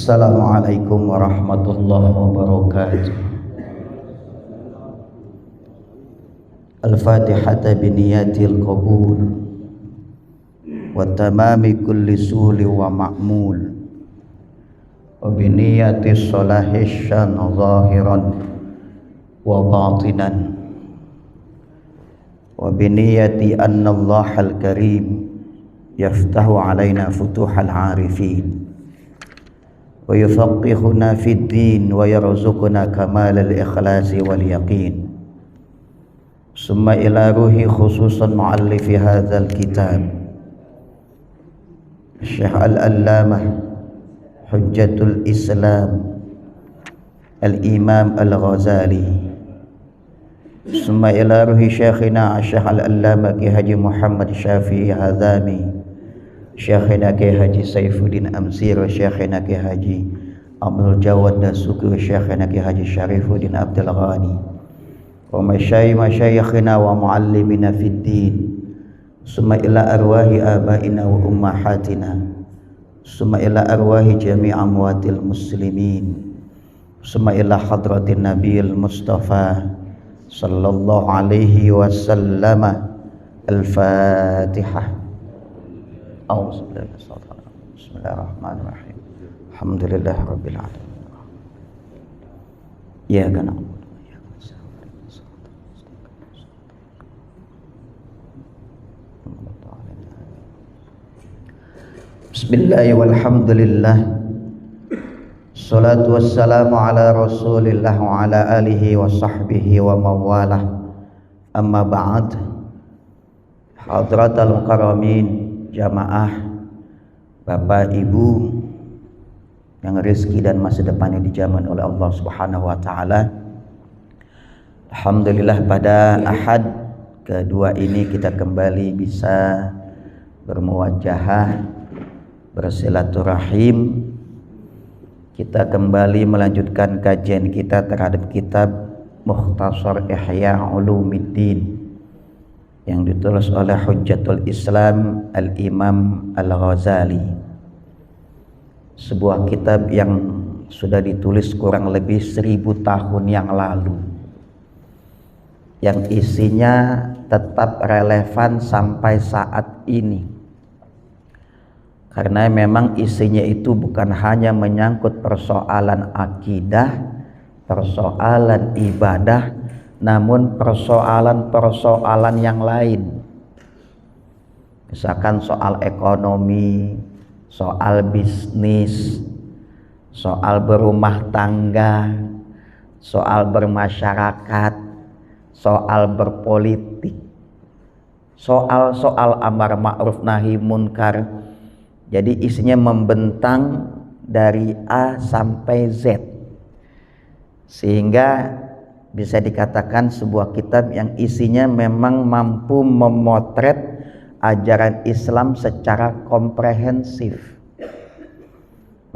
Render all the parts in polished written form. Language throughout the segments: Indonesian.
Assalamualaikum warahmatullahi wabarakatuh. Al-Fatihata biniyatil qabul wa tamami kulli suli wa ma'mul wa biniyatis salahishan zahiran wa batinan wa biniyati anna Allahal karim yaftahu alaina futuhal arifin wa yufaqqihuna fid din wa yarzuquna kamalal ikhlasi wal yaqin. Summa ila ruhi khususan muallifi hadzal kitab Syekh Al-Allamah Hujjatul Islam Al-Imam Al-Ghazali. Summa ila ruhi syekhina Syekh Al-Allamah Ki Haji Muhammad Syafi'i Hazami, Syekhina Ki Haji Saifuddin Amsir, Syekhina Ki Haji Abdul Jawad Dasuki, Syekhina Ki Haji Syarifuddin Abdul Ghani, wa masyayikhina wa muallimina fid din. Summa ila arwahi abaina wa ummahatina, summa ila arwahi jami' amwatil muslimin, summa ila hadratin nabiyil mustafa sallallahu alaihi wasallam. Al-Fatihah. Bismillahirrahmanirrahim. Alhamdulillahirabbil alamin. Ya kana Bismillah walhamdulillah, salatu wassalamu ala rasulillah wa ala alihi wa sahbihi wa mawalah. Amma ba'd. Hadratal mukarramin, jamaah, bapak ibu yang rezeki dan masa depannya dijamin oleh Allah Subhanahu wa taala. Alhamdulillah, pada Ahad kedua ini kita kembali bisa bermuwajahah, bersilaturahim. Kita kembali melanjutkan kajian kita terhadap kitab Mukhtasar Ihya Ulumiddin yang ditulis oleh Hujjatul Islam Al-Imam Al-Ghazali. Sebuah kitab yang sudah ditulis kurang lebih 1000 tahun yang lalu, yang isinya tetap relevan sampai saat ini. Karena memang isinya itu bukan hanya menyangkut persoalan akidah, persoalan ibadah, namun persoalan-persoalan yang lain. Misalkan soal ekonomi, soal bisnis, soal berumah tangga, soal bermasyarakat, soal berpolitik, soal-soal amar ma'ruf nahi munkar. Jadi isinya membentang dari A sampai Z, sehingga bisa dikatakan sebuah kitab yang isinya memang mampu memotret ajaran Islam secara komprehensif.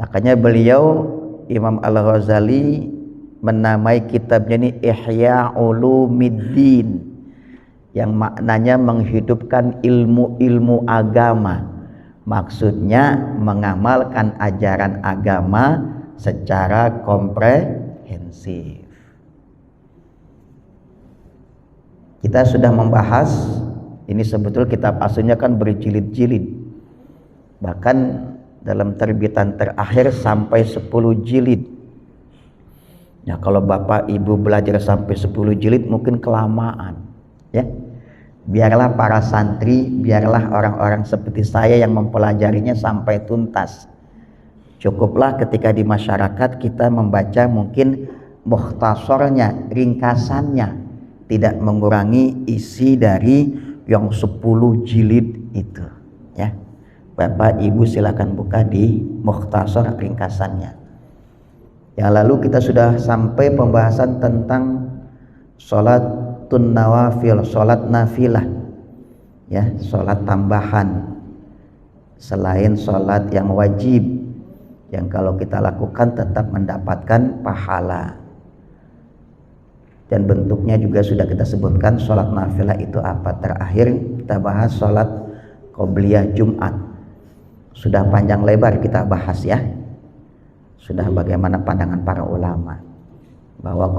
Makanya beliau Imam Al-Ghazali menamai kitabnya ini Ihya Ulumiddin, yang maknanya menghidupkan ilmu-ilmu agama. Maksudnya mengamalkan ajaran agama secara komprehensif. Kita sudah membahas, ini sebetulnya kitab aslinya kan berjilid-jilid. Bahkan dalam terbitan terakhir sampai 10 jilid. Ya, kalau Bapak Ibu belajar sampai 10 jilid mungkin kelamaan, ya. Biarlah para santri, biarlah orang-orang seperti saya yang mempelajarinya sampai tuntas. Cukuplah ketika di masyarakat kita membaca mungkin mukhtasarnya, ringkasannya, tidak mengurangi isi dari yang 10 jilid itu, ya. Bapak Ibu silakan buka di mukhtasar ringkasannya. Yang lalu kita sudah sampai pembahasan tentang sholatun nawafil, sholat nafilah, ya, sholat tambahan selain sholat yang wajib, yang kalau kita lakukan tetap mendapatkan pahala. Dan bentuknya juga sudah kita sebutkan. Sholat nafilah itu apa? Terakhir kita bahas sholat qobliyah Jumat. Sudah panjang lebar kita bahas, ya. sudah bagaimana pandangan para ulama bahwa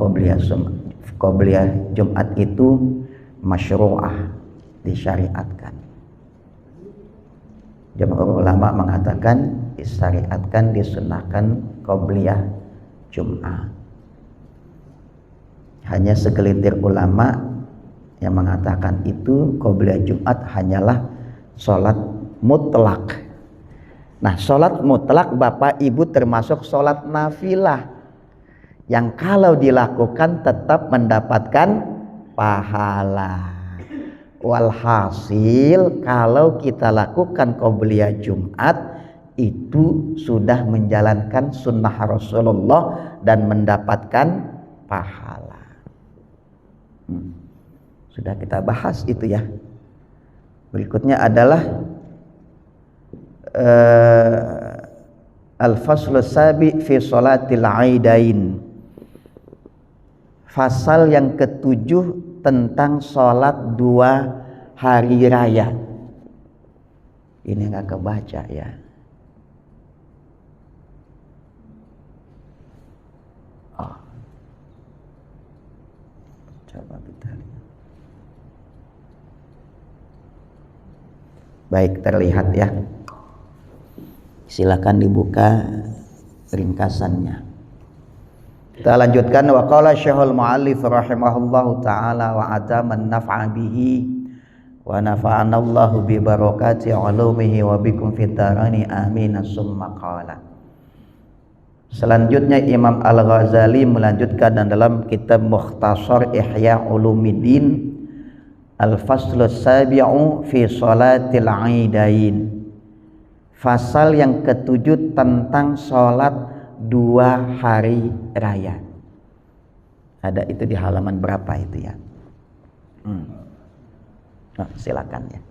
qobliyah Jumat itu masyru'ah, disyariatkan. Jumhur ulama mengatakan disyariatkan, disunahkan qobliyah Jumat. Hanya segelintir ulama yang mengatakan itu qobliyah Jumat hanyalah sholat mutlak. Nah, sholat mutlak Bapak Ibu termasuk sholat nafilah yang kalau dilakukan tetap mendapatkan pahala. Walhasil kalau kita lakukan qobliyah Jumat itu sudah menjalankan sunnah Rasulullah dan mendapatkan pahala. Sudah kita bahas itu ya. Berikutnya adalah al-faslu sabi fi sholatil aidain. Fasal yang ketujuh tentang sholat 2 hari raya. Ini nggak kebaca ya. Oh. Coba kita lihat. Baik, terlihat ya. Silakan dibuka ringkasannya. Kita lanjutkan. Wa qala Syekhul Mu'allif rahimahullahu taala wa adaman naf'a bihi wa nafa'ana Allahu bi barakati ulumihi wa bikum fid daraini amin. Summa qala. Selanjutnya Imam Al-Ghazali melanjutkan dalam kitab Mukhtasar Ihya Ulumuddin al-faslu sabi'u fi sholatil aidain. Fasal yang ketujuh tentang sholat 2 hari raya. Ada itu di halaman berapa itu ya? Nah, silakan ya.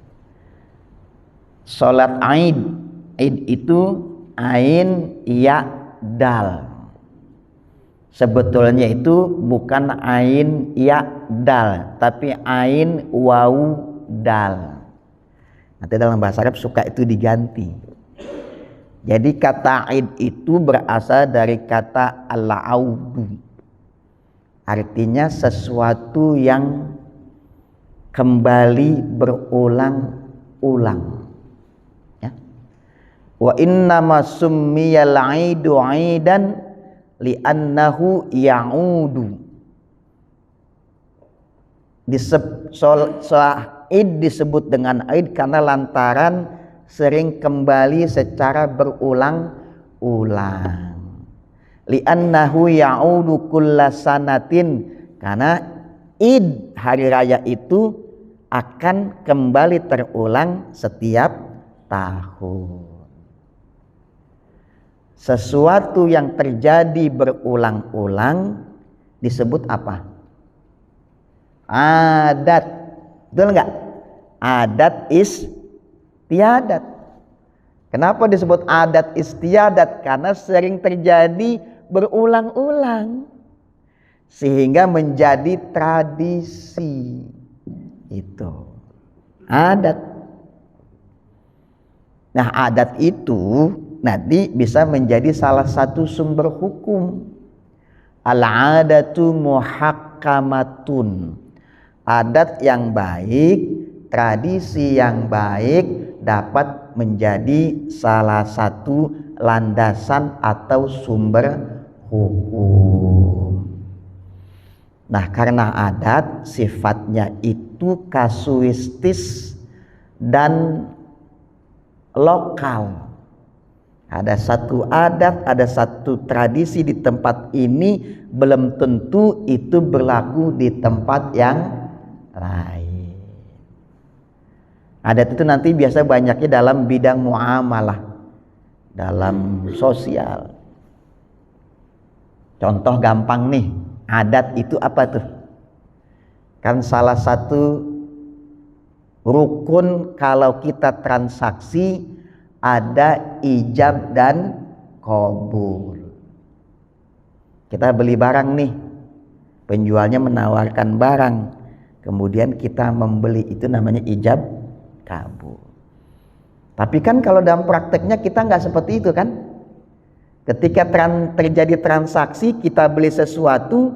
Sholat Aid. Aid itu ain ya dal. Sebetulnya itu bukan ain ya dal, tapi ain waw dal. Nanti dalam bahasa Arab suka itu diganti. Jadi kata Aid itu berasal dari kata al-audu. Artinya sesuatu yang kembali berulang-ulang. Ya. Wa innama summiyal aidu aidan li'annahu ya'udu. Aid disebut dengan Aid karena lantaran sering kembali secara berulang-ulang. Li'annahu ya'udu kulla sanatin, karena Id hari raya itu akan kembali terulang setiap tahun. Sesuatu yang terjadi berulang-ulang disebut apa? Adat. Betul enggak? Adat istiadat. Kenapa disebut adat istiadat? Karena sering terjadi berulang-ulang sehingga menjadi tradisi. Itu adat. Nah, adat itu nanti bisa menjadi salah satu sumber hukum. Al-adatu muhakkamatun. Adat yang baik, tradisi yang baik dapat menjadi salah satu landasan atau sumber hukum. Nah, karena adat sifatnya itu kasuistis dan lokal. Ada satu adat, ada satu tradisi di tempat ini, belum tentu itu berlaku di tempat yang lain. Adat itu nanti biasa banyaknya dalam bidang muamalah, dalam sosial. Contoh gampang nih, adat itu apa tuh? Kan salah satu rukun kalau kita transaksi ada ijab dan qabul. Kita beli barang nih, penjualnya menawarkan barang, kemudian kita membeli, itu namanya ijab kabul. Tapi kan kalau dalam prakteknya kita nggak seperti itu kan? Ketika terjadi transaksi, kita beli sesuatu,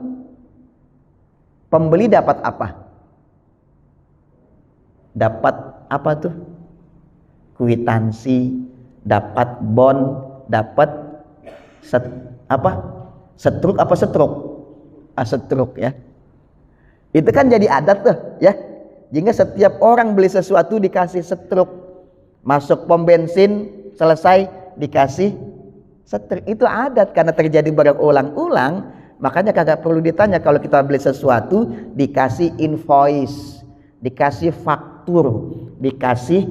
pembeli dapat apa? Dapat apa tuh? Kwitansi, dapat bond, dapat setruk ya. Itu kan jadi adat tuh ya. Jika setiap orang beli sesuatu dikasih setruk, masuk pom bensin selesai dikasih setruk. Itu adat karena terjadi berulang-ulang. Makanya kagak perlu ditanya kalau kita beli sesuatu dikasih invoice, dikasih faktur, dikasih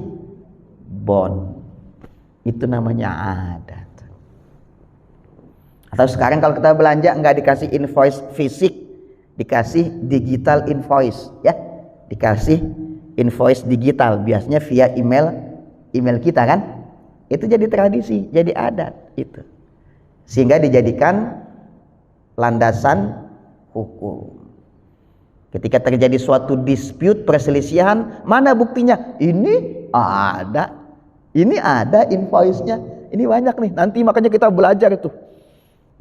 bond. Itu namanya adat. Atau sekarang kalau kita belanja nggak dikasih invoice fisik, dikasih digital invoice ya. Dikasih invoice digital, biasanya via email kita kan. Itu jadi tradisi, jadi adat itu. Sehingga dijadikan landasan hukum. Ketika terjadi suatu dispute, perselisihan, mana buktinya? Ini ada invoice-nya. Ini banyak nih. Nanti makanya kita belajar itu.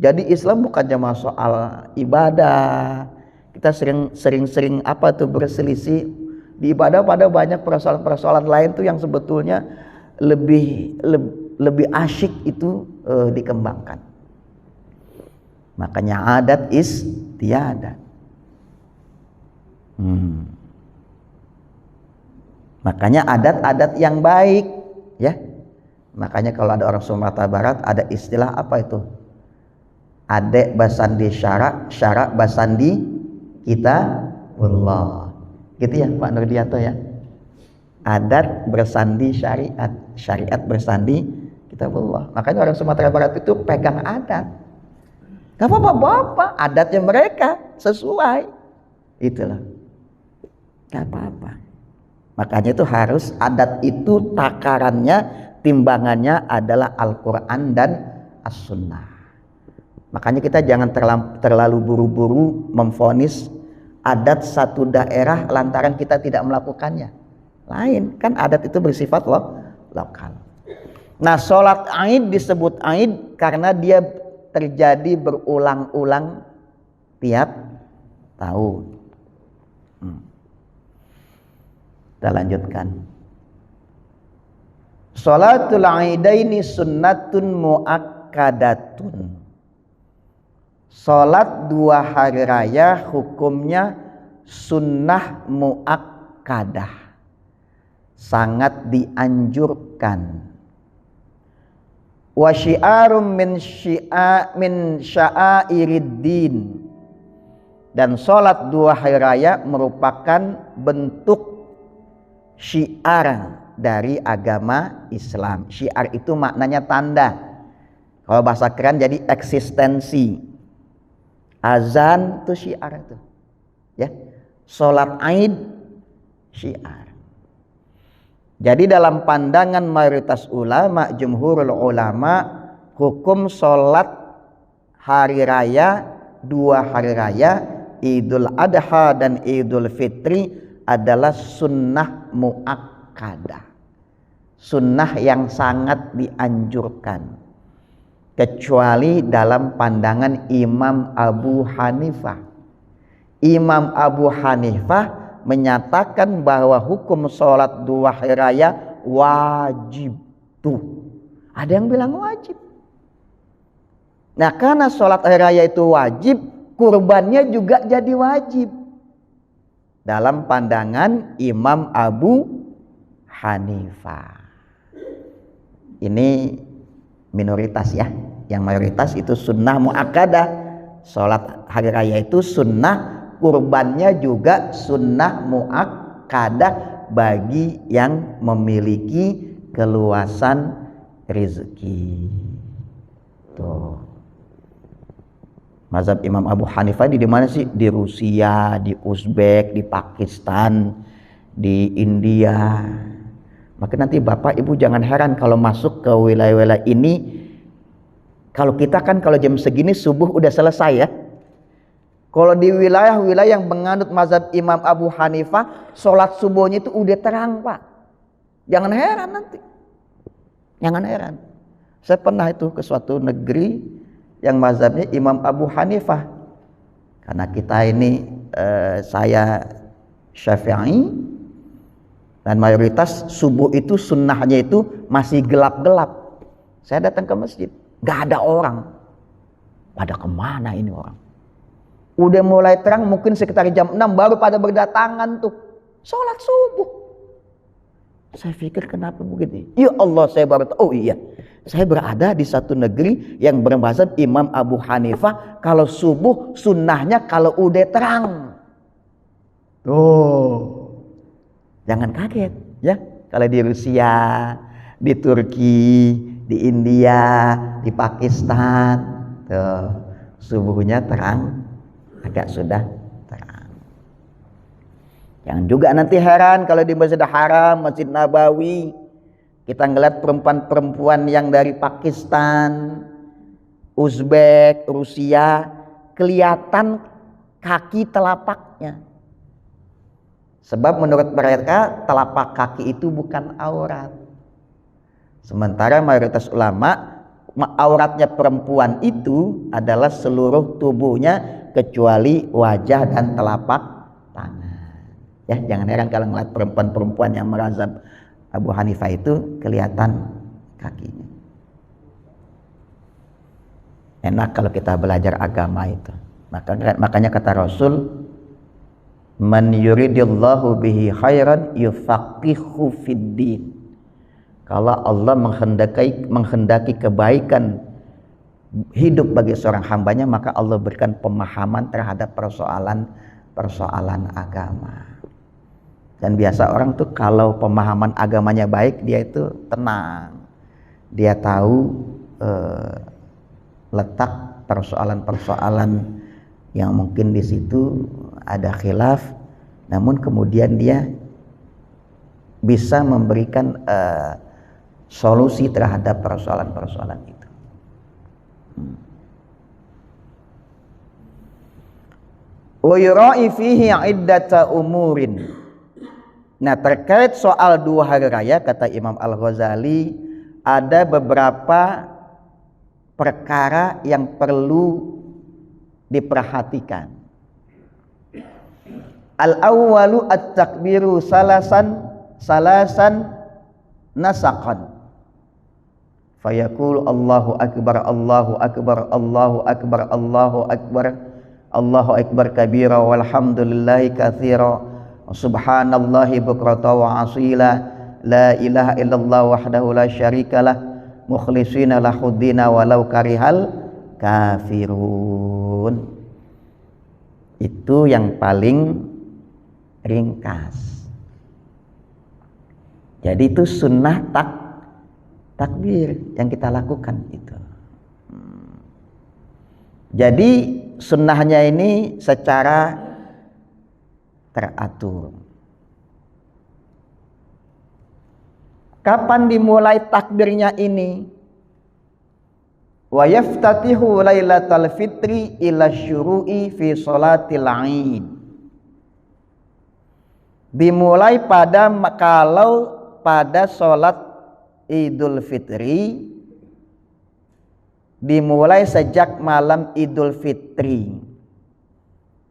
Jadi Islam bukannya soal ibadah. Kita sering berselisih di ibadah, pada banyak persoalan-persoalan lain tuh yang sebetulnya lebih asyik itu dikembangkan. Makanya adat istiadat. Makanya adat-adat yang baik ya. Makanya kalau ada orang Sumatera Barat ada istilah apa itu? Adek basandi syarak, syarak basandi kita wallah. Gitu ya Pak Nurdianto ya. Adat bersandi syariat, syariat bersandi kitabullah. Makanya orang Sumatera Barat itu pegang adat. Gak apa-apa, Bapak, adatnya mereka sesuai. Itulah. Gak apa-apa. Makanya itu harus adat itu takarannya, timbangannya adalah Al-Quran dan As-Sunnah. Makanya kita jangan terlalu buru-buru memvonis adat satu daerah lantaran kita tidak melakukannya. Lain, kan adat itu bersifat lokal. Nah, sholat Aid disebut Aid karena dia terjadi berulang-ulang tiap tahun. Kita lanjutkan. Sholatul Aidaini sunnatun muakkadatun. Sholat dua hari raya hukumnya sunnah muakkadah, sangat dianjurkan. Wa syi'arum min sya'airiddin, dan sholat dua hari raya merupakan bentuk syiar dari agama Islam. Syiar itu maknanya tanda. Kalau bahasa keren jadi eksistensi. Azan itu syiar itu. Ya. Sholat Aid syiar. Jadi dalam pandangan mayoritas ulama, jumhurul ulama, hukum sholat hari raya, dua hari raya, Idul Adha dan Idul Fitri adalah sunnah muakkadah, sunnah yang sangat dianjurkan, kecuali dalam pandangan Imam Abu Hanifah. Imam Abu Hanifah menyatakan bahwa hukum sholat dua hari raya wajib. Tuh, ada yang bilang wajib. Nah, karena sholat hari raya itu wajib, kurbannya juga jadi wajib dalam pandangan Imam Abu Hanifah. Ini minoritas ya. Yang mayoritas itu sunnah muakkadah. Sholat hari raya itu sunnah, kurbannya juga sunnah muakkadah bagi yang memiliki keluasan rezeki. Tuh. Mazhab Imam Abu Hanifah di mana sih? Di Rusia, di Uzbek, di Pakistan, di India. Maka nanti Bapak Ibu jangan heran kalau masuk ke wilayah-wilayah ini. Kalau kita kan kalau jam segini subuh udah selesai ya. Kalau di wilayah-wilayah yang menganut mazhab Imam Abu Hanifah, sholat subuhnya itu udah terang Pak. Jangan heran nanti. Jangan heran. Saya pernah itu ke suatu negeri yang mazhabnya Imam Abu Hanifah. Karena kita ini saya Syafi'i, dan mayoritas subuh itu sunnahnya itu masih gelap-gelap. Saya datang ke masjid, gak ada orang. Pada kemana ini orang? Udah mulai terang, mungkin sekitar jam 6 baru pada berdatangan tuh sholat subuh. Saya pikir kenapa begitu? Ya Allah, saya baru tahu. Oh iya, saya berada di satu negeri yang bermazhab Imam Abu Hanifah. Kalau subuh sunnahnya kalau udah terang. Tuh, jangan kaget ya. Kalau di Rusia, di Turki, di India, di Pakistan, tuh subuhnya terang, agak sudah terang. Jangan juga nanti heran kalau di Masjidil Haram, Masjid Nabawi, kita ngeliat perempuan-perempuan yang dari Pakistan, Uzbek, Rusia, kelihatan kaki telapaknya. Sebab menurut mereka telapak kaki itu bukan aurat. Sementara mayoritas ulama, auratnya perempuan itu adalah seluruh tubuhnya kecuali wajah dan telapak tangan. Ya, jangan heran kalau ngeliat perempuan-perempuan yang mazhab Abu Hanifah itu kelihatan kakinya. Enak kalau kita belajar agama itu. Makanya kata Rasul, man yuridillahu bihi khairan yufaqihu fiddin. Kalau Allah menghendaki kebaikan hidup bagi seorang hambanya, maka Allah berikan pemahaman terhadap persoalan agama. Dan biasa orang tuh kalau pemahaman agamanya baik, dia itu tenang. Dia tahu letak persoalan-persoalan yang mungkin di situ ada khilaf, namun kemudian dia bisa memberikan solusi terhadap persoalan-persoalan itu. Wa yura'i fihi 'iddata umurin. Nah, terkait soal 2 hari raya, kata Imam Al-Ghazali, ada beberapa perkara yang perlu diperhatikan. Al-awwalu at-takbiru salasan nasaqan. Fayaqulu Allahu akbar Allahu akbar Allahu akbar Allahu akbar Allahu akbar kabira walhamdulillahi katsira subhanallahi bukrata wa asila la ilaha illallah wahdahu la syarikalah mukhlishina lahuddina walau karihal kafirun. Itu yang paling ringkas. Jadi itu sunnah takbir yang kita lakukan itu. Jadi sunnahnya ini secara teratur. Kapan dimulai takbirnya ini? Wa yaftatihu lailatal fitri ila syuru'i fi sholatil 'id. Dimulai kalau pada sholat Idul Fitri, dimulai sejak malam Idul Fitri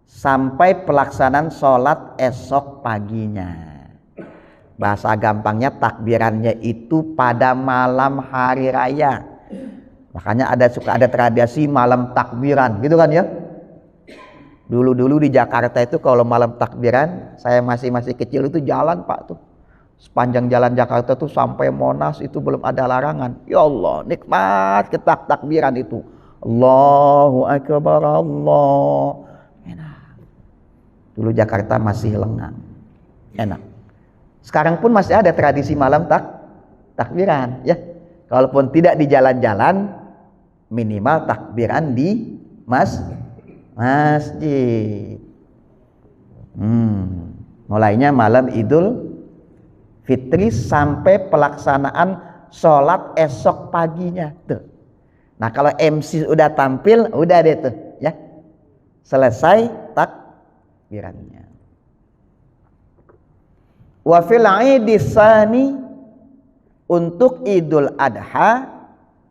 sampai pelaksanaan sholat esok paginya. Bahasa gampangnya takbirannya itu pada malam hari raya. Makanya suka ada tradisi malam takbiran gitu kan ya. Dulu di Jakarta itu kalau malam takbiran, saya masih kecil itu jalan Pak tuh. Sepanjang jalan Jakarta tuh sampai Monas itu belum ada larangan. Ya Allah, nikmat takbiran itu. Allahu akbar Allah. Enak. Dulu Jakarta masih lengang. Enak. Sekarang pun masih ada tradisi malam takbiran ya. Kalaupun tidak di jalan-jalan, minimal takbiran di masjid. Mulainya malam Idul Fitri sampai pelaksanaan sholat esok paginya tuh. Nah kalau MC udah tampil, udah deh tuh ya, selesai takbirannya. Wa fil 'idis tsani, untuk Idul Adha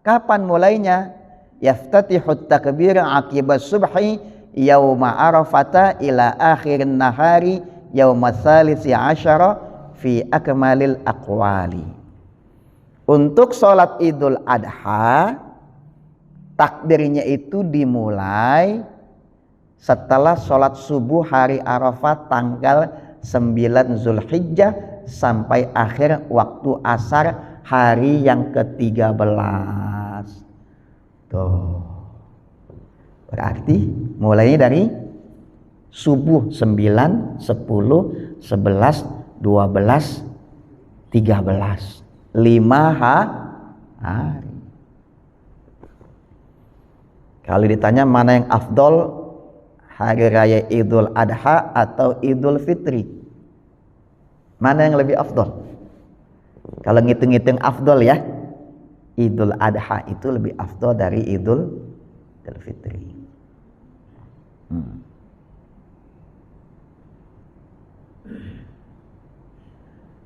Kapan mulainya? Yaftatihut takbir aqibas subhi yauma arafata ila akhirin nahari yauma tsalisi asyara fi akmalil aqwali. Untuk sholat Idul Adha, takbirnya itu dimulai setelah sholat subuh hari Arafah tanggal 9 Zulhijjah sampai akhir waktu asar hari yang ke-13. Tuh. Berarti mulainya dari subuh 9, 10, 11, 12, 13. 5 hari. Kalau ditanya mana yang afdol, hari raya Idul Adha atau Idul Fitri, mana yang lebih afdol? Kalau ngitung-ngitung afdol ya, Idul Adha itu lebih afdol dari Idul Fitri.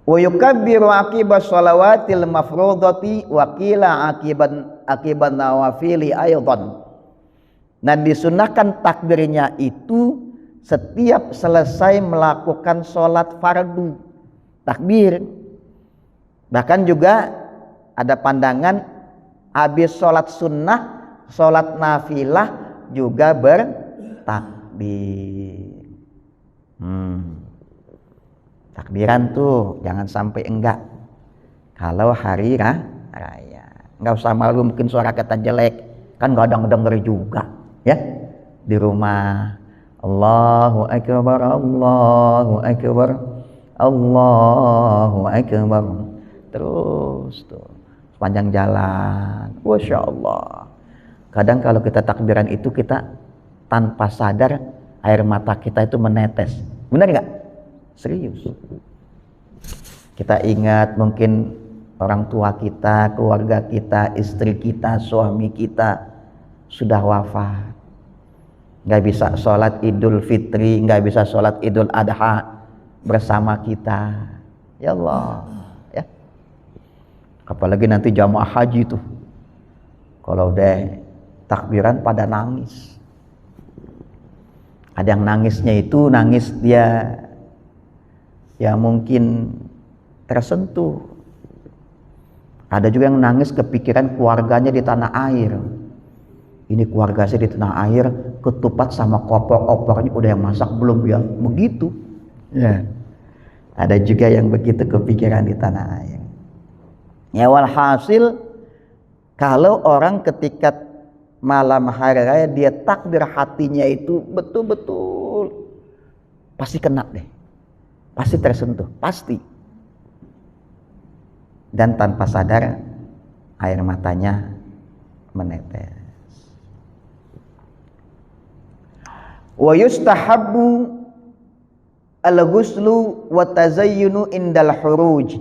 Wa yukabbiru aqibas shalawatil mafrudati wa qila aqiban nawafili aidan. Nah, disunahkan takbirnya itu setiap selesai melakukan sholat fardu, takbir. Bahkan juga ada pandangan habis sholat sunnah, sholat nafilah juga bertakbir. Takbiran tuh jangan sampai enggak. Kalau hari raya, enggak usah malu mungkin suara kita jelek, kan enggak ada denger juga, ya. Di rumah Allahu Akbar, Allahu Akbar, Allahu Akbar. Terus tuh sepanjang jalan, Masya Allah. Kadang kalau kita takbiran itu kita tanpa sadar air mata kita itu menetes. Benar nggak? Serius. Kita ingat mungkin orang tua kita, keluarga kita, istri kita, suami kita sudah wafat. Nggak bisa sholat Idul Fitri, nggak bisa sholat Idul Adha bersama kita. Ya Allah. Ya. Apalagi nanti jamaah haji tuh. Kalau udah takbiran pada nangis. Ada yang nangisnya itu nangis dia ya mungkin tersentuh. Ada juga yang nangis kepikiran keluarganya di tanah air. Ini keluarga saya di tanah air ketupat sama opor-opornya udah yang masak belum ya, begitu. Ya. Ada juga yang begitu kepikiran di tanah air. Ya walhasil kalau orang ketika malam hari raya dia takbir hatinya itu betul-betul pasti kena deh. Pasti tersentuh, pasti. Dan tanpa sadar air matanya menetes. Wa yustahabbu al-ghuslu wa tazayyunu indal huruj.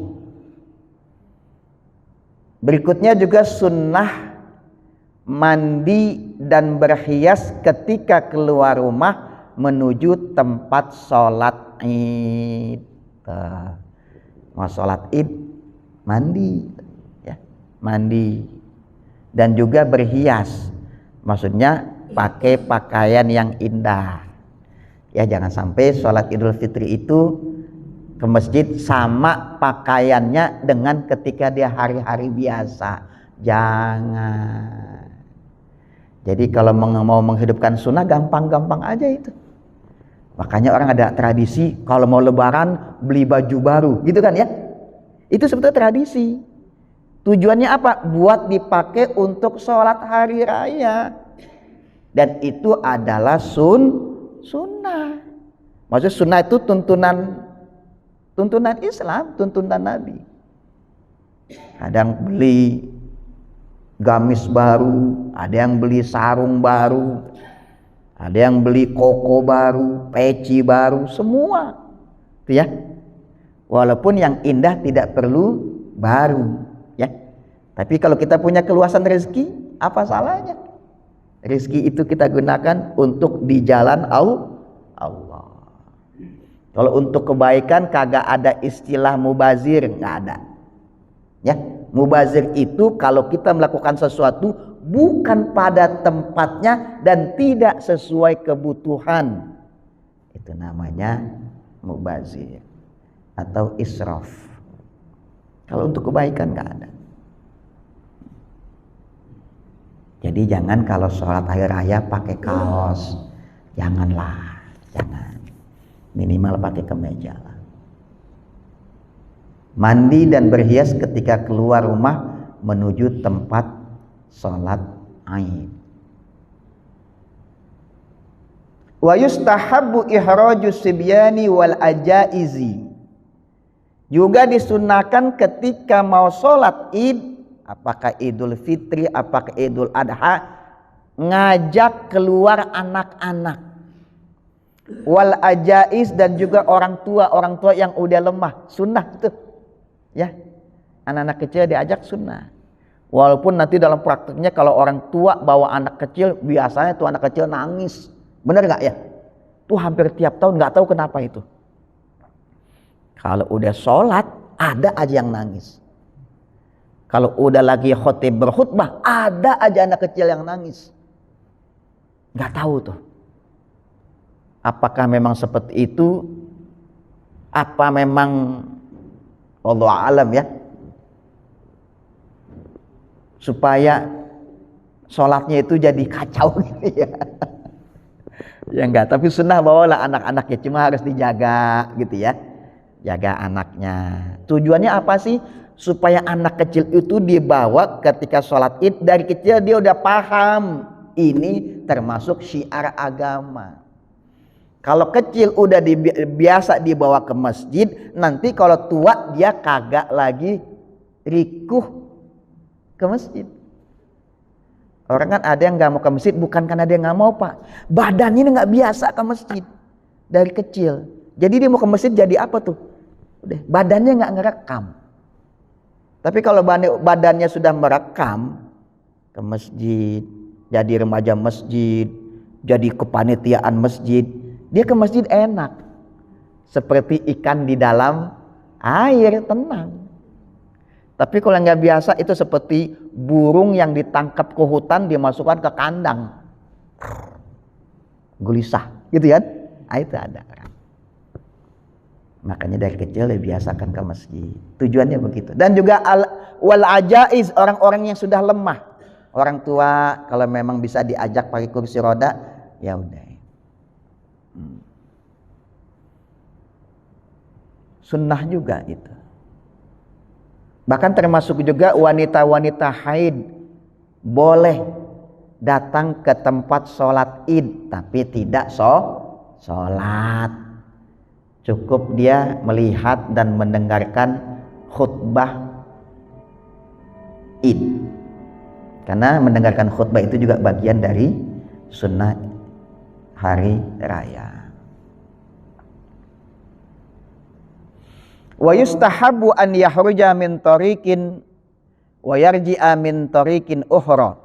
Berikutnya juga sunnah mandi dan berhias ketika keluar rumah menuju tempat sholat Id. Mau sholat Id mandi, ya, mandi dan juga berhias. Maksudnya pakai pakaian yang indah. Ya jangan sampai sholat Idul Fitri itu ke masjid sama pakaiannya dengan ketika dia hari-hari biasa. Jangan. Jadi kalau mau menghidupkan sunnah gampang-gampang aja itu. Makanya orang ada tradisi kalau mau lebaran beli baju baru, gitu kan ya? Itu sebetulnya tradisi. Tujuannya apa? Buat dipakai untuk sholat hari raya. Dan itu adalah sunnah. Maksudnya sunnah itu tuntunan Islam, tuntunan Nabi. Kadang beli gamis baru, ada yang beli sarung baru, ada yang beli koko baru, peci baru, semua itu ya. Walaupun yang indah tidak perlu baru ya. Tapi kalau kita punya keluasan rezeki, apa salahnya? Rezeki itu kita gunakan untuk di jalan Allah. Kalau untuk kebaikan kagak ada istilah mubazir, nggak ada. Ya, Mubazir itu kalau kita melakukan sesuatu bukan pada tempatnya dan tidak sesuai kebutuhan, itu namanya mubazir atau israf. Kalau untuk kebaikan nggak ada. Jadi jangan kalau sholat hari raya pakai kaos, janganlah, jangan. Minimal pakai kemeja lah. Mandi dan berhias ketika keluar rumah menuju tempat sholat Aid. Wa yustahabbu ihrajus sibyani wal ajaizi. Juga disunahkan ketika mau sholat Id, apakah Idul Fitri, apakah Idul Adha, ngajak keluar anak-anak. Wal ajaiz, dan juga orang tua yang udah lemah, sunnah tuh. Ya, anak-anak kecil diajak sunnah. Walaupun nanti dalam praktiknya kalau orang tua bawa anak kecil, biasanya tuh anak kecil nangis. Bener nggak ya? Tuh hampir tiap tahun, nggak tahu kenapa itu. Kalau udah sholat, ada aja yang nangis. Kalau udah lagi khotib berkhutbah, ada aja anak kecil yang nangis. Nggak tahu tuh. Apakah memang seperti itu? Apa memang wallahu alam ya, supaya sholatnya itu jadi kacau gitu ya. Ya enggak, tapi sunnah bawalah anak-anaknya, cuma harus dijaga gitu ya. Jaga anaknya. Tujuannya apa sih? Supaya anak kecil itu dibawa ketika sholat Id, dari kecil dia udah paham ini termasuk syiar agama. Kalau kecil udah biasa dibawa ke masjid, nanti kalau tua dia kagak lagi rikuh ke masjid. Orang kan ada yang nggak mau ke masjid bukan karena dia nggak mau, Pak. Badannya nggak biasa ke masjid dari kecil. Jadi dia mau ke masjid jadi apa tuh? Udah, badannya nggak ngerekam. Tapi kalau badannya sudah merekam ke masjid, jadi remaja masjid, jadi kepanitiaan masjid, dia ke masjid enak, seperti ikan di dalam air, tenang. Tapi kalau nggak biasa itu seperti burung yang ditangkap ke hutan dimasukkan ke kandang, gelisah, gitu kan? Itu ada. Makanya dari kecil dibiasakan ke masjid. Tujuannya begitu. Dan juga wal ajaiz, orang-orang yang sudah lemah, orang tua kalau memang bisa diajak pakai kursi roda, ya udah. Sunnah juga itu. Bahkan termasuk juga wanita-wanita haid boleh datang ke tempat sholat Id, tapi tidak sholat. Cukup dia melihat dan mendengarkan khutbah Id. Karena mendengarkan khutbah itu juga bagian dari sunnah hari raya. Wa yustahabbu an yahruja min tariqin wa yarji'a min tariqin ukhra.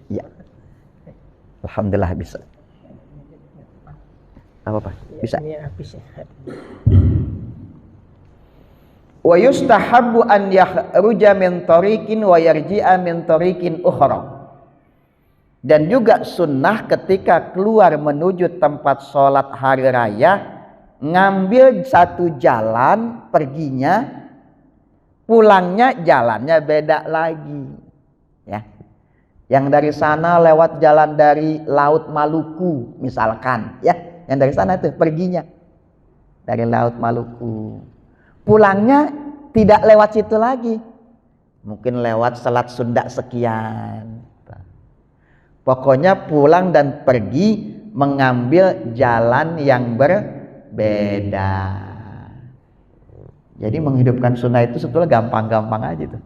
Ya. Alhamdulillah bisa. Apa? Bisa. Wa yustahabbu an yahruja min tariqin wa yarji'a min tariqin ukhra. Dan juga sunnah ketika keluar menuju tempat sholat hari raya, ngambil satu jalan perginya, pulangnya jalannya beda lagi. Ya, yang dari sana lewat jalan dari Laut Maluku misalkan, ya, yang dari sana itu perginya dari Laut Maluku, pulangnya tidak lewat situ lagi, mungkin lewat Selat Sunda sekian. Pokoknya pulang dan pergi mengambil jalan yang berbeda. Jadi menghidupkan sunnah itu sebetulnya gampang-gampang aja tuh.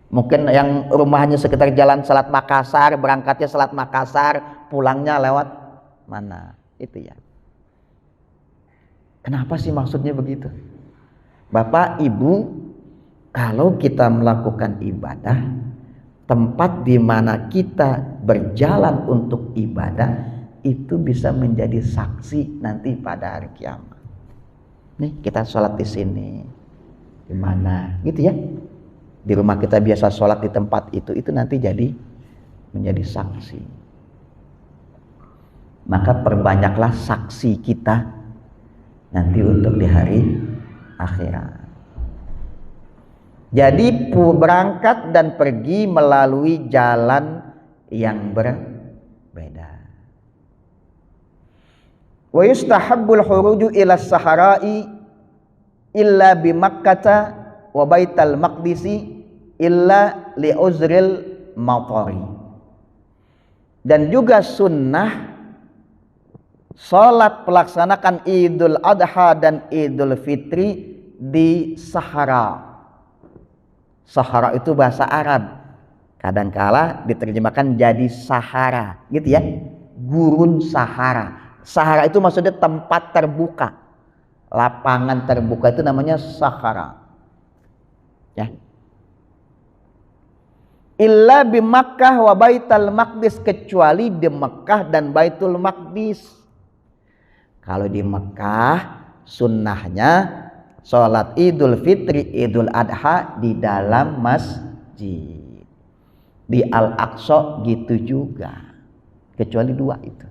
Mungkin yang rumahnya sekitar jalan Selat Makassar, berangkatnya Selat Makassar, pulangnya lewat mana? Itu ya. Kenapa sih maksudnya begitu? Bapak, Ibu, kalau kita melakukan ibadah, tempat di mana kita berjalan untuk ibadah itu bisa menjadi saksi nanti pada hari kiamat. Nih kita sholat di sini, di mana, gitu ya? Di rumah kita biasa sholat di tempat itu nanti menjadi saksi. Maka perbanyaklah saksi kita nanti untuk di hari akhirat. Jadi berangkat dan pergi melalui jalan yang berbeda. Wa yustahabbul khuruju ila sahara'i illa bi Makkata wa Baital Maqdisi illa li uzril matari. Dan juga sunnah salat pelaksanakan Idul Adha dan Idul Fitri di Sahara. Sahara itu bahasa Arab, kadangkala diterjemahkan jadi Sahara, gitu ya. Gurun Sahara. Sahara itu maksudnya tempat terbuka, lapangan terbuka itu namanya Sahara. Ya. Illa bi Makkah wa Baitul Maqdis, kecuali di Mekah dan Baitul Maqdis. Kalau di Mekah sunnahnya sholat Idul Fitri, Idul Adha di dalam masjid. Di Al-Aqsa gitu juga, kecuali dua itu.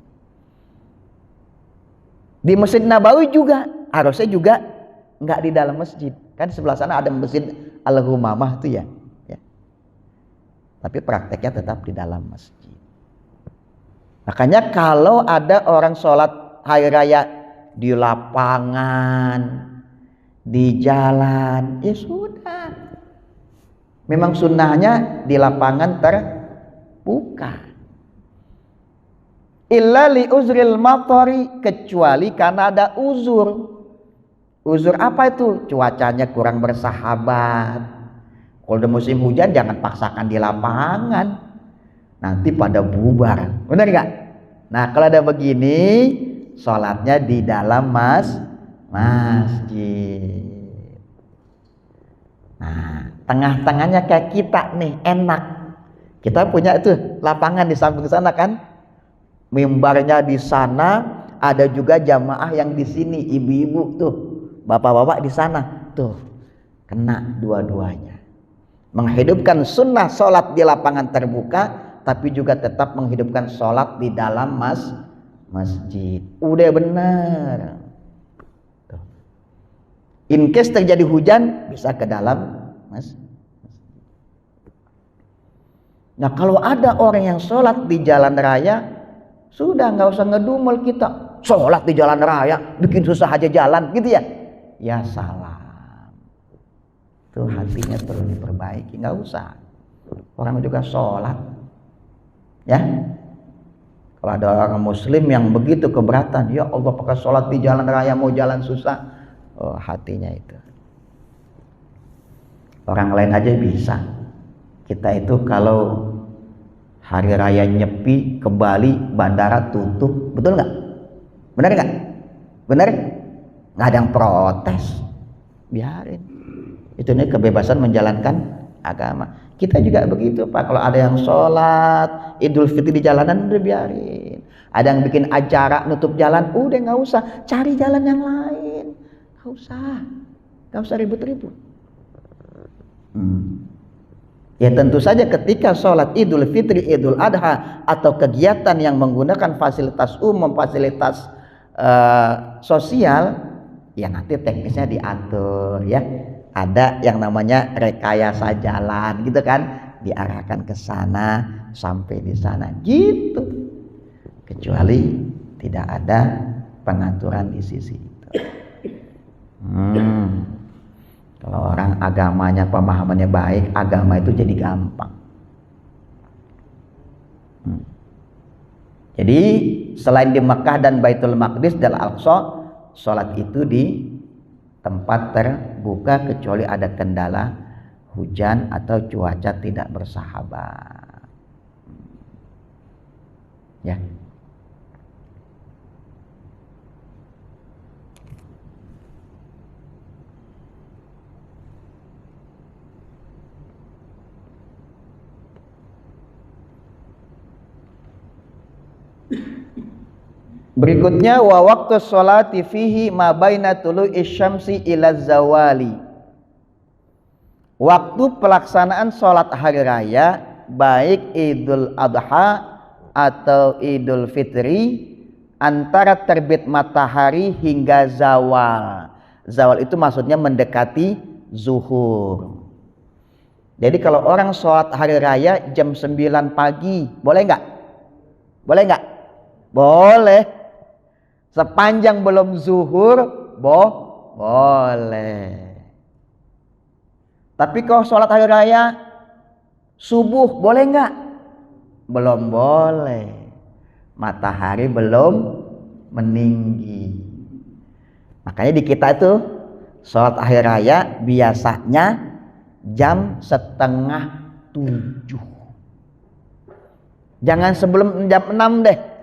Di Masjid Nabawi juga harusnya juga nggak di dalam masjid, kan sebelah sana ada Masjid Al-Humamah tuh ya. Tapi prakteknya tetap di dalam masjid. Makanya kalau ada orang sholat hari raya di lapangan, di jalan, ya sudah. Memang sunnahnya di lapangan terbuka. Illa li uzril matari, kecuali karena ada uzur. Uzur apa itu? Cuacanya kurang bersahabat. Kalau udah musim hujan jangan paksakan di lapangan, nanti pada bubar. Benar nggak? Nah kalau ada begini, sholatnya di dalam masjid. Nah, tengah-tengahnya kayak kita nih, enak. Kita punya itu lapangan di samping sana kan, mimbarnya di sana, ada juga jamaah yang di sini, ibu-ibu tuh, bapak-bapak di sana, tuh, kena dua-duanya. Menghidupkan sunnah sholat di lapangan terbuka, tapi juga tetap menghidupkan sholat di dalam masjid. Udah benar. Tuh. In case terjadi hujan, bisa ke dalam masjid. Nah kalau ada orang yang sholat di jalan raya, sudah nggak usah ngedumel kita. Sholat di jalan raya, bikin susah aja jalan, gitu ya? Ya salah. Itu hatinya perlu diperbaiki, nggak usah. Orang juga sholat, ya. Kalau ada orang Muslim yang begitu keberatan, ya Allah pakai sholat di jalan raya mau jalan susah, oh hatinya itu. Orang lain aja bisa. Kita itu kalau hari raya Nyepi ke Bali, bandara tutup, betul nggak? Benar nggak? Benar? Nggak ada yang protes, biarin. Itu nih kebebasan menjalankan agama. Kita juga begitu Pak. Kalau ada yang sholat Idul Fitri di jalanan, udah biarin. Ada yang bikin acara nutup jalan, udah nggak usah. Cari jalan yang lain, nggak usah ribut-ribut. Ya tentu saja ketika sholat Idul Fitri, Idul Adha atau kegiatan yang menggunakan fasilitas umum, fasilitas sosial, ya nanti teknisnya diatur ya. Ada yang namanya rekayasa jalan gitu kan, diarahkan ke sana sampai di sana gitu. Kecuali tidak ada pengaturan di sisi itu. Kalau orang agamanya, pemahamannya baik, agama itu jadi gampang. Jadi selain di Mekah dan Baitul Maqdis dan Al-Aqsa, sholat itu di tempat terbuka kecuali ada kendala hujan atau cuaca tidak bersahabat. Ya. Berikutnya wa waktu sholati fihi ma baina tulu'i syamsi ila zawali. Waktu pelaksanaan sholat hari raya baik Idul Adha atau Idul Fitri antara terbit matahari hingga zawal. Zawal itu maksudnya mendekati zuhur. Jadi kalau orang sholat hari raya jam 9 pagi, boleh nggak? Boleh nggak? Boleh. Sepanjang belum zuhur, boleh. Tapi kalau sholat hari raya subuh, boleh nggak? Belum boleh. Matahari belum meninggi. Makanya di kita itu sholat hari raya biasanya jam 6:30. Jangan sebelum jam 6 deh.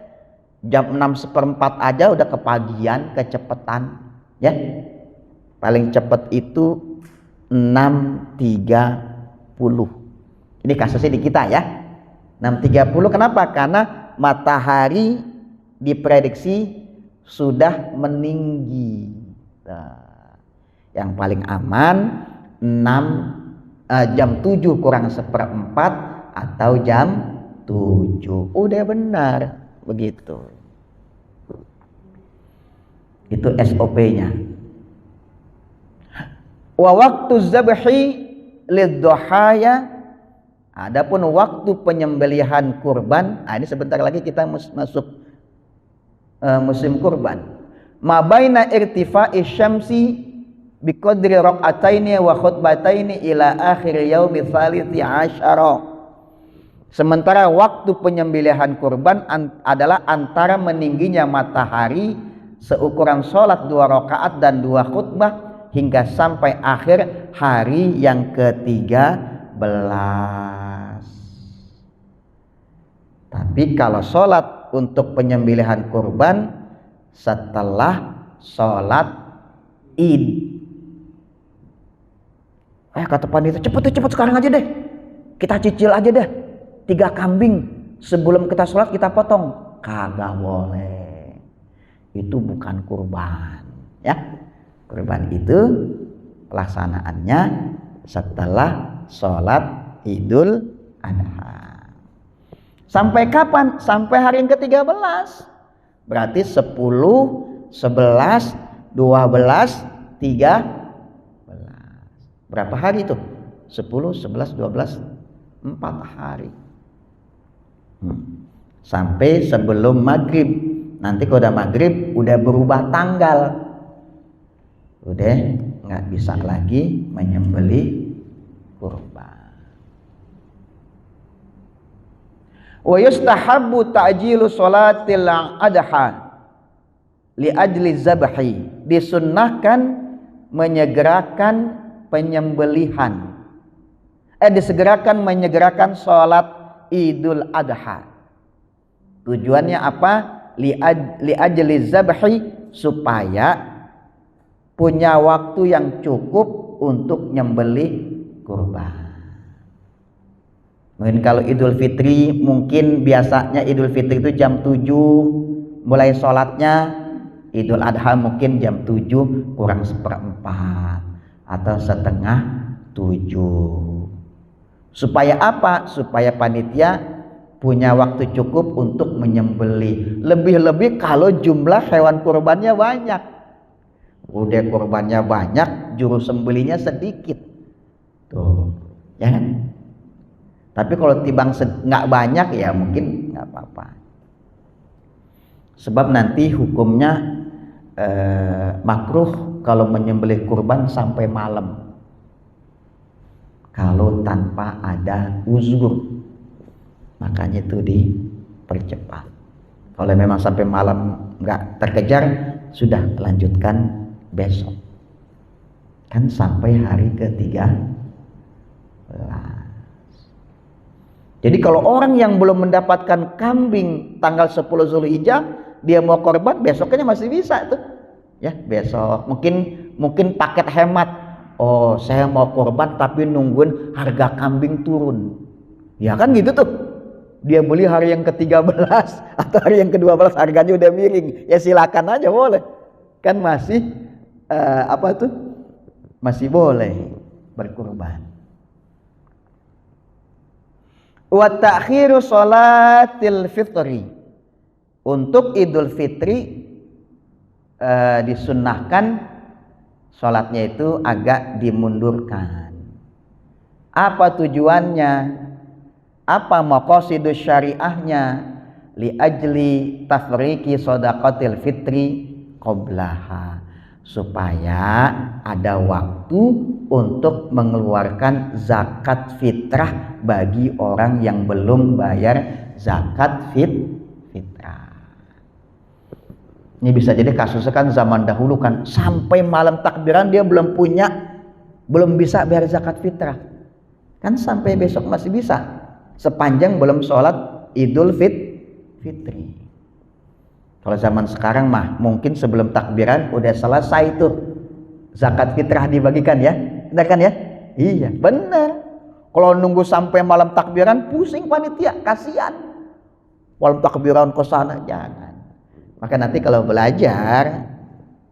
Jam 6:15 aja udah kepagian, kecepetan ya. Paling cepet itu 6:30. Ini kasusnya di kita ya. 6:30 kenapa? Karena matahari diprediksi sudah meninggi. Nah, yang paling aman jam 7 kurang 1/4 atau jam 7. Udah benar begitu. Itu SOP-nya. Wa waktu zabhi lidduhaya, adapun waktu penyembelihan kurban, ini sebentar lagi kita masuk musim kurban. Ma baina irtifa'i syamsi biqadri raq'ataini wa khutbataini ila akhir yaumi tsalits asyara. Sementara waktu penyembelihan kurban adalah antara meningginya matahari seukuran sholat 2 rakaat dan 2 khutbah hingga sampai akhir hari yang ke-13. Tapi kalau sholat untuk penyembelihan kurban setelah sholat Id. Kata panitia, cepet sekarang aja deh. Kita cicil aja deh. 3 kambing sebelum kita sholat kita potong. Kagak boleh. Itu bukan kurban ya. Kurban itu pelaksanaannya setelah sholat Idul Adha. Sampai kapan? Sampai hari yang ke-13. Berarti 10, 11, 12, 13. Berapa hari itu? 10, 11, 12, 4 hari. Sampai sebelum maghrib. Nanti kalau udah maghrib udah berubah tanggal, udah nggak bisa lagi menyembelih kurban. Wa yustahabbu ta'jilu sholatil adha li ajli zabhi. Disunnahkan menyegerakan penyembelihan. Disegerakan menyegerakan sholat Idul Adha. Tujuannya apa? Li ajli zabhi, supaya punya waktu yang cukup untuk nyembelih kurban. Mungkin kalau Idul Fitri, mungkin biasanya Idul Fitri itu jam 7 mulai sholatnya. Idul Adha mungkin jam 7 kurang 1/4 atau 6:30. Supaya apa? Supaya panitia punya waktu cukup untuk menyembelih. Lebih-lebih kalau jumlah hewan kurbannya banyak. Udah kurbannya banyak, juru sembelihnya sedikit. Tuh, ya kan? Tapi kalau timbang nggak banyak ya mungkin nggak apa-apa. Sebab nanti hukumnya makruh kalau menyembelih kurban sampai malam. Kalau tanpa ada uzur, makanya itu dipercepat. Kalau memang sampai malam nggak terkejar, sudah lanjutkan besok. Kan sampai hari ke-13. Jadi kalau orang yang belum mendapatkan kambing tanggal 10 Zulhijjah, dia mau korban, besoknya masih bisa tuh. Ya, besok. Mungkin paket hemat. Oh, saya mau korban tapi nungguin harga kambing turun. Ya kan gitu tuh. dia beli hari yang ke-13 atau hari yang ke-12 harganya udah miring, ya silakan aja boleh. Kan masih masih boleh berkurban. Wa ta'khiru sholatil fitri. Untuk Idul Fitri disunnahkan sholatnya itu agak dimundurkan. Apa tujuannya? Apa maqasidus syariahnya? Li ajli tafriqi shadaqatil fitri qablaha, supaya ada waktu untuk mengeluarkan zakat fitrah bagi orang yang belum bayar zakat fitrah. Ini bisa jadi kasusnya kan zaman dahulu kan sampai malam takbiran dia belum bisa bayar zakat fitrah. Kan sampai besok masih bisa, sepanjang belum sholat Idul Fitri. Kalau zaman sekarang mah mungkin sebelum takbiran udah selesai tuh zakat fitrah dibagikan ya. Benar kan ya? Iya, benar. Kalau nunggu sampai malam takbiran pusing panitia, kasihan. Malam takbiran ke sana jangan. Maka nanti kalau belajar,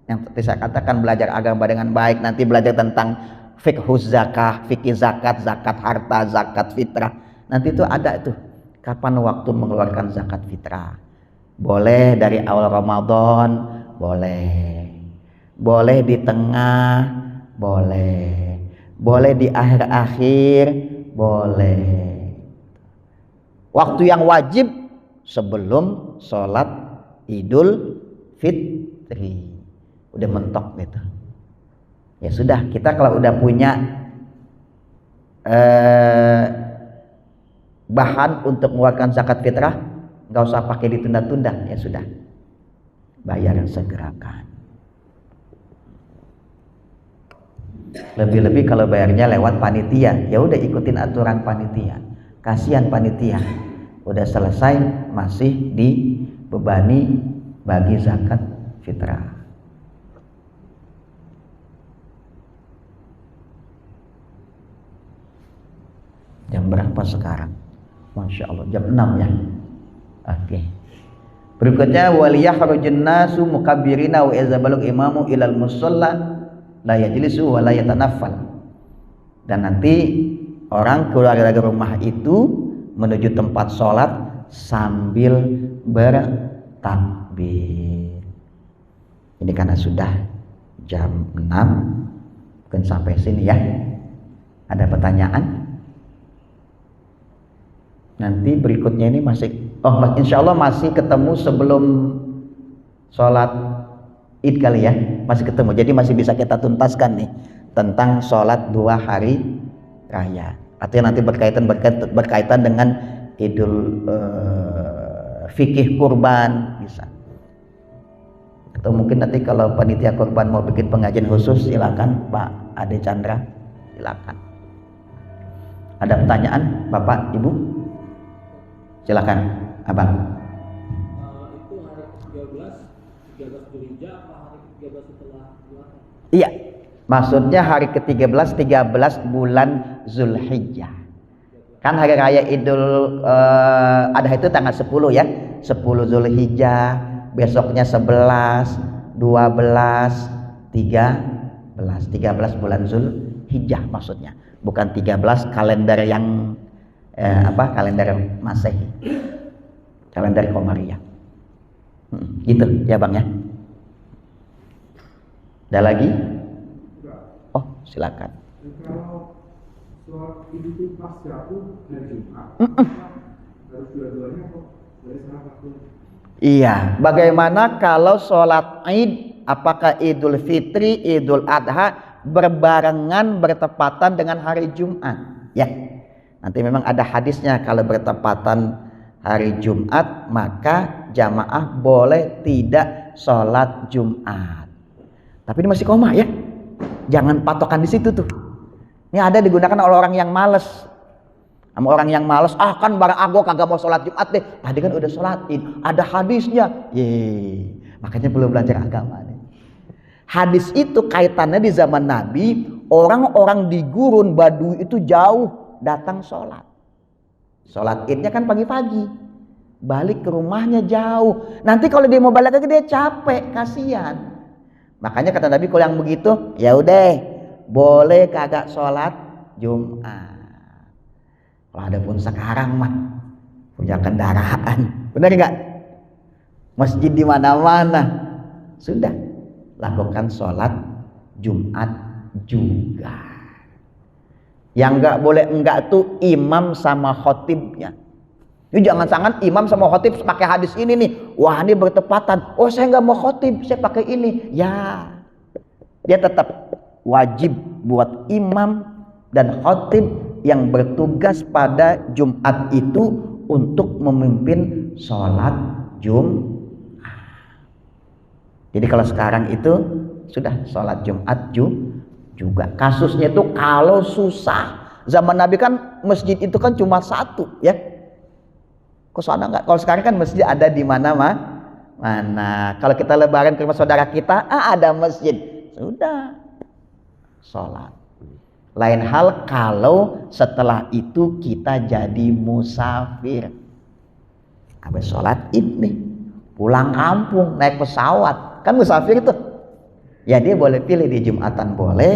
yang seperti saya katakan, belajar agama dengan baik, nanti belajar tentang fiqhuz zakah, fikih zakat, zakat harta, zakat fitrah. Nanti itu ada tuh kapan waktu mengeluarkan zakat fitrah. Boleh dari awal Ramadan, boleh di tengah, boleh di akhir-akhir, boleh. Waktu yang wajib sebelum sholat Idul Fitri, udah mentok gitu. Ya sudah, kita kalau udah punya bahan untuk mengeluarkan zakat fitrah, nggak usah pakai ditunda-tunda, ya sudah, bayar segerakan. Lebih-lebih kalau bayarnya lewat panitia, ya udah ikutin aturan panitia. Kasihan panitia, udah selesai masih dibebani bagi zakat fitrah. Jam berapa sekarang? Masya Allah, jam 6 ya. Oke. Berikutnya waliyakhrujun nasu mukabbirina wa iza balagha imamu ilal musalla la yajlisu wa la yatanaffal. Dan nanti orang keluar dari rumah itu menuju tempat sholat sambil bertakbir. Ini karena sudah jam 6, mungkin sampai sini ya. Ada pertanyaan? Nanti berikutnya ini insya Allah masih ketemu sebelum sholat Id kali ya, masih ketemu. Jadi masih bisa kita tuntaskan nih tentang sholat 2 hari raya. Artinya nanti berkaitan dengan Idul fikih kurban bisa. Atau mungkin nanti kalau panitia kurban mau bikin pengajian khusus, silakan Pak Ade Chandra, silakan. Ada pertanyaan Bapak Ibu? Silakan, Abang. Itu hari 13 Dzulhijjah apa hari 13 setelah puasa? Iya, maksudnya hari ke-13 bulan Zulhijjah. Kan hari raya Idul Adha itu tanggal 10 ya. 10 Zulhijjah, besoknya 11, 12, 13 bulan Zulhijjah maksudnya. Bukan 13 kalender yang kalender Masehi, kalender Komariah. Gitu ya Bang ya. Ada lagi? Oh silakan. Kalau sholat Idul Fitri pas jatuh hari Jumat, harus dua-duanya kok boleh salah satu? Iya. Bagaimana kalau sholat Id, apakah Idul Fitri, Idul Adha berbarengan bertepatan dengan hari Jumat? Ya. Nanti memang ada hadisnya, kalau bertepatan hari Jumat maka jamaah boleh tidak sholat Jumat. Tapi ini masih koma ya, jangan patokan di situ tuh. Ini ada digunakan oleh orang yang males. Sama orang yang males, kan barang aku kagak mau sholat Jumat deh. Tadi kan udah sholatin, ada hadisnya. Makanya belum belajar agama nih. Hadis itu kaitannya di zaman Nabi, orang-orang di gurun Badui itu jauh datang sholat. Sholat idnya kan pagi-pagi, balik ke rumahnya jauh. Nanti kalau dia mau balik lagi dia capek, kasihan. Makanya kata Nabi kalau yang begitu, ya udah boleh kagak sholat Jumat. Kalau ada pun sekarang mah punya kendaraan, benar nggak? Masjid di mana-mana, sudah lakukan sholat Jumat juga. Yang nggak boleh enggak tuh imam sama khotibnya. Ini jangan-jangan imam sama khotib pakai hadis ini nih, wah ini bertepatan. Oh saya nggak mau khotib, saya pakai ini. Ya, dia tetap wajib buat imam dan khotib yang bertugas pada Jumat itu untuk memimpin sholat Jumat. Jadi kalau sekarang itu sudah sholat Jumat juga. Kasusnya itu kalau susah. Zaman Nabi kan masjid itu kan cuma satu ya. Kok sana enggak? Kalau sekarang kan masjid ada di mana. Kalau kita lebaran ke rumah saudara kita, ada masjid. Sudah sholat. Lain hal kalau setelah itu kita jadi musafir. Habis sholat id nih, pulang kampung naik pesawat, kan musafir itu. Ya dia boleh pilih di Jumatan boleh,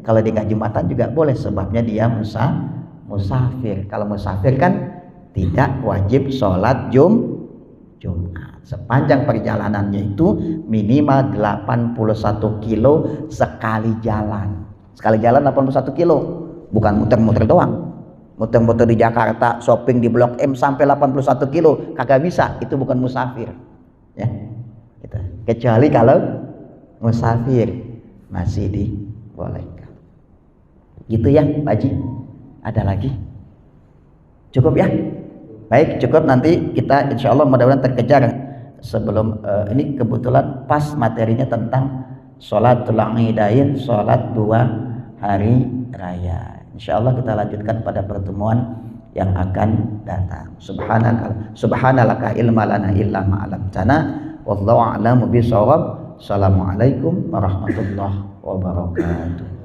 kalau dia nggak Jumatan juga boleh, sebabnya dia musafir. Kalau musafir kan tidak wajib sholat Jumat. Sepanjang perjalanannya itu minimal 81 kilo sekali jalan. Sekali jalan 81 kilo, bukan muter-muter doang. Muter-muter di Jakarta, shopping di Blok M sampai 81 kilo, kagak bisa, itu bukan musafir. Ya, gitu. Kecuali kalau musafir masih dibolehkan. Gitu ya, Pak Haji. Ada lagi? Cukup ya? Baik, cukup. Nanti kita insya Allah mudah-mudahan terkejar sebelum ini kebetulan pas materinya tentang sholatul idain, sholat 2 hari raya. Insya Allah kita lanjutkan pada pertemuan yang akan datang. Subhanalaka ilma lana illa ma 'allamtana wallahu a'lamu bishawab. Assalamualaikum warahmatullahi wabarakatuh.